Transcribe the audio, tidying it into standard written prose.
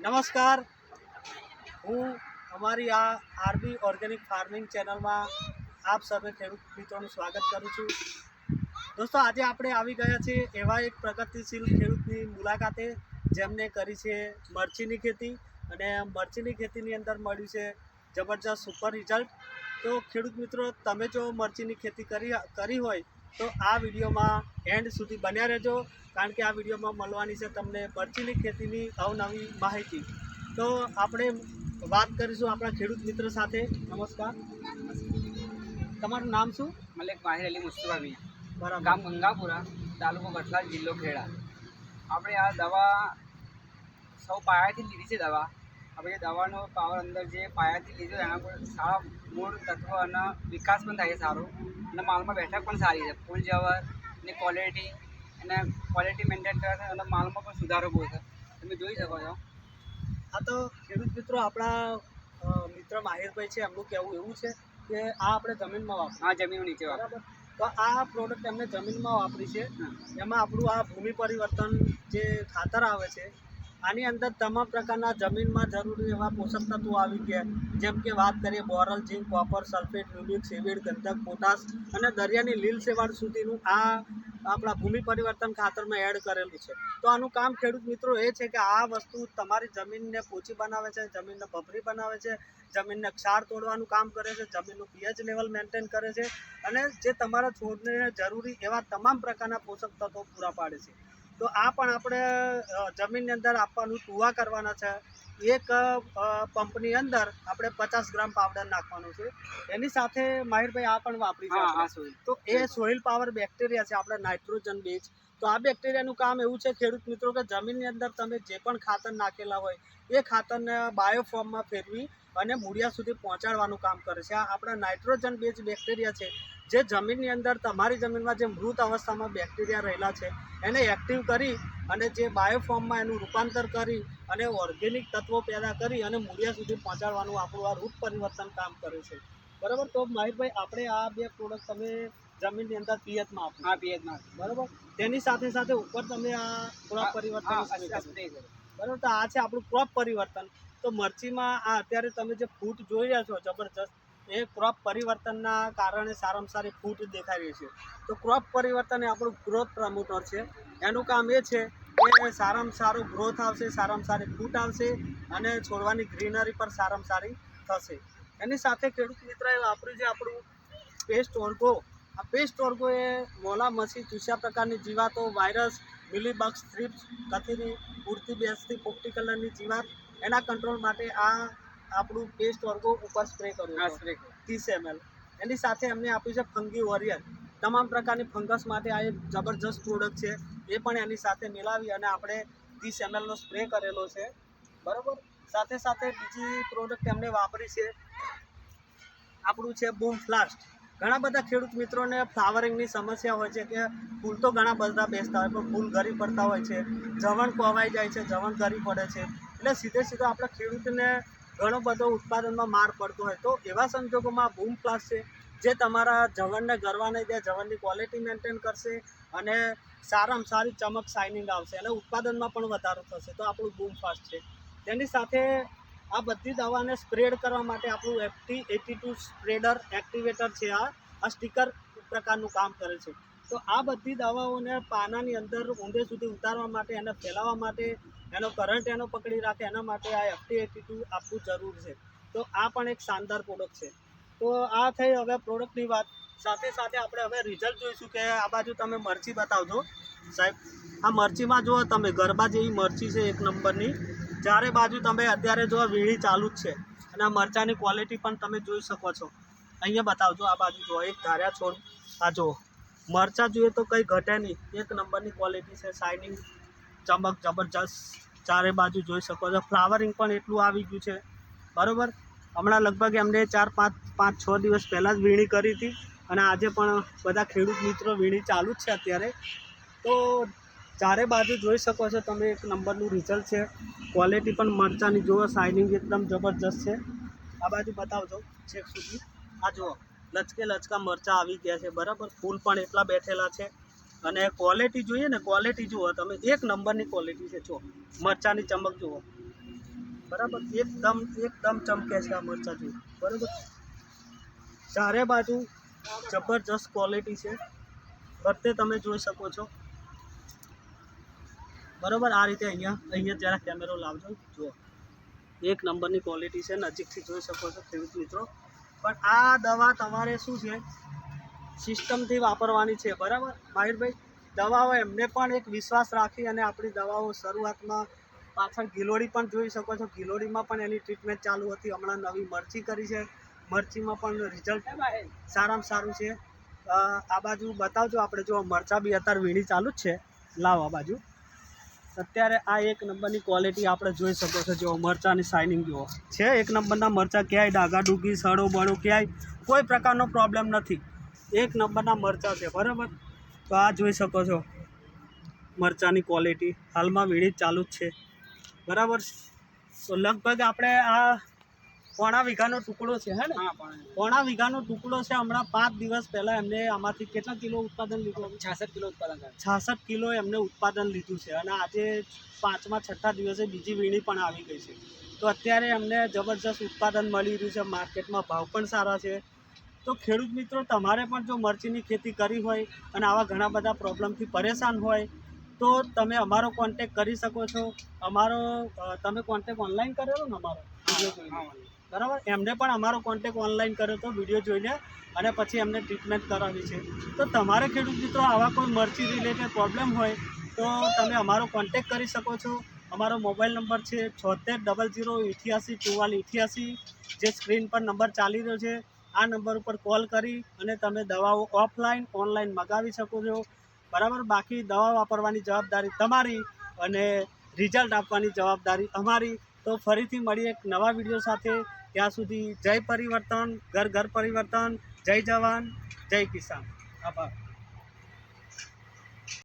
નમસ્કાર, હું અમારી આ આરબી ઓર્ગેનિક ફાર્મિંગ ચેનલમાં આપ સર્વે ખેડૂત મિત્રોનું સ્વાગત કરું છું. દોસ્તો, આજે આપણે આવી ગયા છીએ એવા એક પ્રગતિશીલ ખેડૂતની મુલાકાતે જેમને કરી છે મરચીની ખેતી, અને મરચીની ખેતીની અંદર મળ્યું છે જબરજસ્ત સુપર રિઝલ્ટ. તો ખેડૂત મિત્રો, તમે જો મરચીની ખેતી કરી હોય તો આ વિડીયોમાં એન્ડ સુધી બન્યા રહેજો, કારણ કે આ વિડીયોમાં મળવાની છે તમને મરચીની ખેતીની અવનવી માહિતી. તો આપણે વાત કરીશું આપણા ખેડૂત મિત્ર સાથે. નમસ્કાર, તમારું નામ શું? મલિક માહિર અલી મુસ્તફા મિયા, બરાબર. ગામ ગંગાપુરા, તાલુકો કઠલાલ, જિલ્લો ખેડા. આપણે આ દવા સૌ પાયાથી લીધી છે. આપણે જે દવાનો પાવર અંદર જે પાયાથી લીધો એના પર સારા મૂળ તત્વ અને વિકાસ પણ થાય છે સારો, અને માલમાં બેઠક પણ સારી છે. ફૂલ જવર ને ક્વોલિટી મેન્ટેન કરે છે, અને માલમાં પણ સુધારો બહુ છે, તમે જોઈ શકો છો. આ તો ખેડૂત મિત્રો, આપણા મિત્ર માહિરભાઈ છે, એમનું કહેવું એવું છે કે આ આપણે જમીનમાં વાપરીએ. હા, જમીન નીચે બરાબર. તો આ પ્રોડક્ટ એમને જમીનમાં વાપરી છે. એમાં આપણું આ ભૂમિ પરિવર્તન જે ખાતર આવે છે, આની અંદર તમામ પ્રકારના જમીનમાં જરૂરી એવા પોષક તત્વો આવી ગયા, જેમ કે વાત કરીએ બોરલ, zinc, copper, sulphate, uric, seaweed, ગંધક, પોટાશ અને દરિયાની લીલ સેવાળ સુધીનું આ આપણા ભૂમિ પરિવર્તન ખાતરમાં એડ કરેલું છે. તો આનું કામ ખેડૂત મિત્રો એ છે કે આ વસ્તુ તમારી જમીનને પોચી બનાવે છે, જમીનને ભભરી બનાવે છે, જમીનને ક્ષાર તોડવાનું કામ કરે છે, જમીનનું પીએચ લેવલ મેન્ટેન કરે છે, અને જે તમારા છોડને જરૂરી એવા તમામ પ્રકારના પોષક તત્વો પૂરા પાડે છે. તો આ પણ આપણે જમીનની અંદર આપવાનું ટુવા કરવાના છે. એક પંપની અંદર આપણે 50 ગ્રામ પાવડર નાખવાનું છે. એની સાથે માહિરભાઈ આ પણ વાપરી છે. તો એ સોઇલ પાવર બેક્ટેરિયા છે, આપણે નાઇટ્રોજન બેઝ. તો આ બેક્ટેરિયાનું કામ એવું છે ખેડૂત મિત્રો કે જમીનની અંદર તમે જે પણ ખાતર નાખેલા હોય એ ખાતરને બાયોફોર્મમાં ફેરવી અને મૂળિયા સુધી પહોંચાડવાનું કામ કરે છે. આ આપણા નાઇટ્રોજન બેઝ બેક્ટેરિયા છે, જે જમીનની અંદર તમારી જમીનમાં જે મૃત અવસ્થામાં બેક્ટેરિયા રહેલા છે એને એક્ટિવ કરી અને જે બાયોફોર્મમાં એનું રૂપાંતર કરી અને ઓર્ગેનિક તત્વો પેદા કરી અને મૂળિયા સુધી પહોંચાડવાનું આપણું આ રૂટ પરિવર્તન કામ કરે છે. બરાબર. તો માહિરભાઈ, આપણે આ બે પ્રોડક્ટ તમે જમીનની અંદર પિયતમાં આપો. હા, પિયતમાં. બરાબર. તેની સાથે સાથે ઉપર તમે આ ક્રોપ પરિવર્તન બરાબર. તો આ છે આપણું ક્રોપ પરિવર્તન. તો મરચીમાં આ અત્યારે તમે જે ફૂટ જોઈ રહ્યા છો જબરજસ્ત, એ ક્રોપ પરિવર્તનના કારણે સારામાં સારી ફૂટ દેખાઈ રહી છે. તો ક્રોપ પરિવર્તન એ આપણું ગ્રોથ પ્રમોટર છે. એનું કામ એ છે કે સારામાં સારો ગ્રોથ આવશે, સારામાં સારી ફૂટ આવશે, અને છોડવાની ગ્રીનરી પર સારામાં સારી થશે. એની સાથે ખેડૂત મિત્રએ વાપર્યું છે આપણું પેસ્ટ ઓર્ગો. આ પેસ્ટ ઓર્ગો એ મોલા, મસી, ચૂસ્યા પ્રકારની જીવાતો, વાયરસ, મિલીબગ્સ, થ્રિપ્સ, કથીરી, ઉડતી બેસતી પોપટી કલરની જીવાત, એના કંટ્રોલ માટે આ આપણું પેસ્ટ ઓર્ગો ઉપર સ્પ્રે કર્યું 30 ml. એની સાથે એમને આપ્યું છે ફંગી વોરિયર. તમામ પ્રકારની ફંગસ માટે આ એક જબરજસ્ત પ્રોડક્ટ છે. એ પણ એની સાથે મિલાવી અને આપણે 30 mlનો સ્પ્રે કરેલો છે. બરાબર. સાથે સાથે બીજી પ્રોડક્ટ એમને વાપરી છે આપણું છે બૂમ ફ્લાસ્ટ. ઘણા બધા ખેડૂત મિત્રોને ફ્લાવરિંગની સમસ્યા હોય છે કે ફૂલ તો ઘણા બધા બેસતા હોય પણ ફૂલ ગરી પડતા હોય છે, જવણ કોવાઈ જાય છે, જવણ ગરી પડે છે, એટલે સીધો આપણે ખેડૂતને ઘણો બધો ઉત્પાદનમાં માર પડતો હોય. તો એવા સંજોગોમાં બૂમ ફ્લાસ્ટ છે, જે તમારા જવણને ગરવા નહીં દે, જવણની ક્વોલિટી મેન્ટેન કરશે, અને સારામાં સારી ચમક, શાઇનિંગ આવશે, અને ઉત્પાદનમાં પણ વધારો થશે. તો આપણું બૂમ ફાસ્ટ છે. તેની સાથે આ બધી દવાને સ્પ્રેડ કરવા માટે આપણું FT82 સ્પ્રેડર એક્ટિવેટર છે. આ સ્ટીકર પ્રકારનું કામ કરે છે. તો આ બધી દવાઓને પાનાની અંદર ઊંડે સુધી ઉતારવા માટે, એને ફેલાવવા માટે, એનો કરંટ એનો પકડી રાખે, એના માટે આ FT82 આપવું જરૂર છે. તો આ પણ એક શાનદાર પ્રોડક્ટ છે. તો આ થઈ હવે પ્રોડક્ટની વાત. સાથે સાથે આપણે હવે રિઝલ્ટ જોઈશું કે આ બાજુ તમે મરચી બતાવજો સાહેબ. આ મરચીમાં જુઓ તમે, ગરબા જેવી મરચી છે, એક નંબરની. ચારે બાજુ તમે અત્યારે જો વીણી ચાલુ જ છે, અને આ મરચાંની ક્વોલિટી પણ તમે જોઈ શકો છો. અહીંયા બતાવજો, આ બાજુ જુઓ, એક ધાર્યા છોડ. આ જુઓ, મરચાં જોઈએ તો કંઈ ઘટે નહીં, એક નંબરની ક્વોલિટી છે, શાઇનિંગ, ચમક જબરજસ્ત. ચારે બાજુ જોઈ શકો છો. ફ્લાવરિંગ પણ એટલું આવી ગયું છે. બરાબર. હમણાં લગભગ એમને 4-5-6 દિવસ પહેલાં જ વીણી કરી હતી, અને આજે પણ બધા ખેડૂત મિત્રો વીણી ચાલુ જ છે અત્યારે. તો ચારે બાજુ જોઈ શકો છો તમે, એક નંબરનું રિઝલ્ટ છે. ક્વોલિટી પણ મરચાંની જુઓ, શાઇનિંગ એકદમ જબરજસ્ત છે. આ બાજુ બતાવજો છેક સુધી. આ જુઓ, લચકે લચકા મરચાં આવી ગયા છે. બરાબર. ફૂલ પણ એટલા બેઠેલા છે, અને ક્વોલિટી જોઈએ ને, ક્વોલિટી જુઓ તમે, એક નંબરની ક્વોલિટી છે. જો મરચાંની ચમક જુઓ. બરાબર, એકદમ ચમકે છે આ મરચાં જોઈ, બરાબર. ચારે બાજુ જબરજસ્ત ક્વોલિટી છે, બધે તમે જોઈ શકો છો. બરાબર, આ રીતે અહીંયા જરા કેમેરો લાવજો, જુઓ એક નંબરની ક્વોલિટી છે, નજીકથી જોઈ શકો છો ખેડૂત મિત્રો. પણ આ દવા તમારે શું છે, સિસ્ટમથી વાપરવાની છે, બરાબર માહિરભાઈ. દવાઓ એમને પણ એક વિશ્વાસ રાખી અને આપણી દવાઓ શરૂઆતમાં પાછળ ગિલોડી પણ જોઈ શકો છો, ગિલોડીમાં પણ એની ટ્રીટમેન્ટ ચાલુ હતી. હમણાં નવી મરચી કરી છે, મરચીમાં પણ રિઝલ્ટ સારામાં સારું છે. આ બાજુ બતાવજો, આપણે જો મરચાં બી અત્યારે વીણી ચાલુ જ છે, લાવ આ બાજુ. અત્યારે આ એક નંબરની ક્વોલિટી આપણે જોઈ શકો છો, જો મરચાંની શાઇનિંગ જુઓ છે, એક નંબરના મરચાં, ક્યાંય ડાઘા ડૂગી સડો બળો ક્યાંય કોઈ પ્રકારનો પ્રોબ્લેમ નથી, એક નંબરના મરચાં છે, બરાબર. તો આ જોઈ શકો છો મરચાંની ક્વોલિટી, હાલમાં વીણી ચાલુ જ છે, બરાબર. તો લગભગ આપણે આ પોણા વીઘાનો ટુકડો છે, હે ને? પોણા વીઘાનો ટુકડો છે. હમણાં 5 દિવસ પહેલાં એમને આમાંથી કેટલા કિલો ઉત્પાદન લીધું? 66 કિલો ઉત્પાદન કરે. 66 કિલો એમને ઉત્પાદન લીધું છે, અને આજે 5મા 6ઠા દિવસે બીજી વીણી પણ આવી ગઈ છે. તો અત્યારે એમને જબરજસ્ત ઉત્પાદન મળી રહ્યું છે, માર્કેટમાં ભાવ પણ સારા છે. તો ખેડૂત મિત્રો, તમારે પણ જો મરચીની ખેતી કરી હોય અને આવા ઘણા બધા પ્રોબ્લેમથી પરેશાન હોય તો તમે અમારો કોન્ટેક કરી શકો છો. અમારો તમે કોન્ટેક ઓનલાઈન કરેલો ને અમારો વિડીયો જોઈને, બરાબર. એમને પણ અમારો કોન્ટેક ઓનલાઈન કર્યો તો વિડીયો જોઈને, અને પછી એમને ટ્રીટમેન્ટ કરાવી છે. તો તમારે ખેડૂત મિત્રો આવા કોઈ મરચી રિલેટેડ પ્રોબ્લેમ હોય તો તમે અમારો કોન્ટેક કરી શકો છો. અમારો મોબાઈલ નંબર છે 7600884488, જે સ્ક્રીન પર નંબર ચાલી રહ્યો છે. આ નંબર ઉપર કોલ કરી અને તમે દવાઓ ઓફલાઈન ઓનલાઈન મંગાવી શકો છો, બરાબર. બાકી દવા વાપરવાની જવાબદારી તમારી અને રિઝલ્ટ આપવાની જવાબદારી અમારી. તો ફરીથી મળીએ એક નવા વિડીયો સાથે. ત્યાં સુધી જય પરિવર્તન, ઘર ઘર પરિવર્તન, જય જવાન, જય કિસાન. આભાર.